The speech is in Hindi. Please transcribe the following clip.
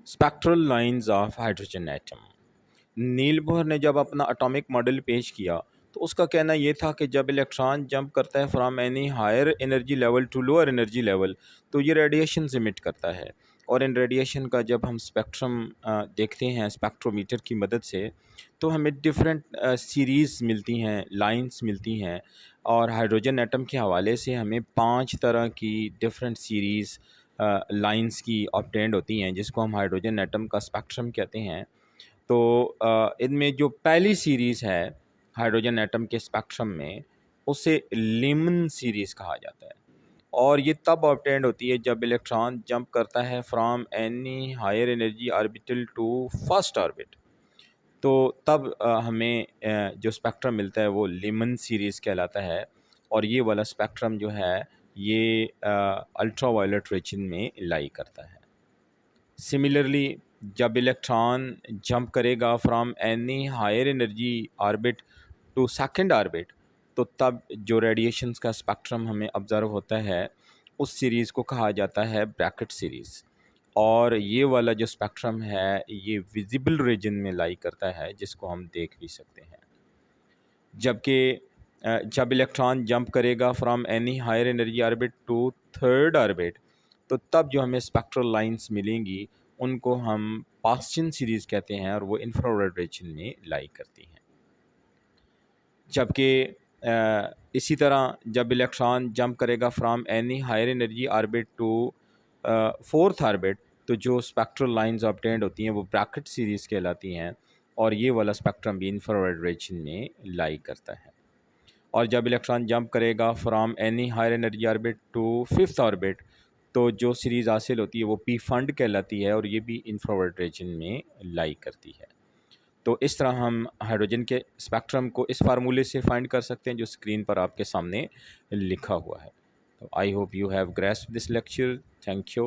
Spectral lines of hydrogen atom. Niels Bohr ने जब अपना एटॉमिक मॉडल पेश किया तो उसका कहना ये था कि जब इलेक्ट्रॉन जंप करता है from any higher energy level to lower energy level तो ये रेडिएशन इमिट करता है। और इन रेडिएशन का जब हम स्पेक्ट्रम देखते हैं स्पेक्ट्रोमीटर की मदद से तो हमें डिफरेंट सीरीज़ मिलती हैं, लाइंस मिलती हैं। और हाइड्रोजन एटम के हवाले से हमें 5 तरह की डिफरेंट सीरीज़ लाइंस की ऑब्टेंड होती हैं, जिसको हम हाइड्रोजन एटम का स्पेक्ट्रम कहते हैं। तो इनमें जो पहली सीरीज़ है हाइड्रोजन एटम के स्पेक्ट्रम में, उसे लीमन सीरीज़ कहा जाता है। और ये तब ऑब्टेंड होती है जब इलेक्ट्रॉन जंप करता है from any higher energy orbital to first orbit. तो तब हमें जो स्पेक्ट्रम मिलता है वो लीमन सीरीज़ कहलाता है। और ये वाला स्पेक्ट्रम जो है ये अल्ट्रा वायलेट रीजन में लाई करता है। सिमिलरली जब इलेक्ट्रॉन जंप करेगा from any higher energy orbit to second orbit तो तब जो रेडिएशंस का स्पेक्ट्रम हमें ऑब्ज़र्व होता है उस सीरीज़ को कहा जाता है ब्रैकेट सीरीज़। और ये वाला जो स्पेक्ट्रम है ये विजिबल रीजन में लाई करता है, जिसको हम देख भी सकते हैं। जबकि जब इलेक्ट्रॉन जंप करेगा from any higher energy orbit to third orbit तो तब जो हमें स्पेक्ट्रल लाइंस मिलेंगी उनको हम पास्चिन सीरीज़ कहते हैं और वो इंफ्रारेड रीजन में लाई करती हैं। जबकि इसी तरह जब इलेक्ट्रॉन जंप करेगा from any higher energy orbit to fourth orbit तो जो स्पेक्ट्रल लाइंस ऑब्टेंड होती हैं वो ब्रैकेट सीरीज़ कहलाती हैं। और ये वाला स्पेक्ट्रम भी इंफ्रारेड रीजन में लाई करता है। और जब इलेक्ट्रॉन जंप करेगा from any higher energy orbit to fifth orbit तो जो सीरीज़ हासिल होती है वो पी फंड कहलाती है और ये भी इंफ्रारेड रीजन में लाई करती है। तो इस तरह हम हाइड्रोजन के स्पेक्ट्रम को इस फार्मूले से फाइंड कर सकते हैं जो स्क्रीन पर आपके सामने लिखा हुआ है। तो I hope you have grasped this lecture. Thank you.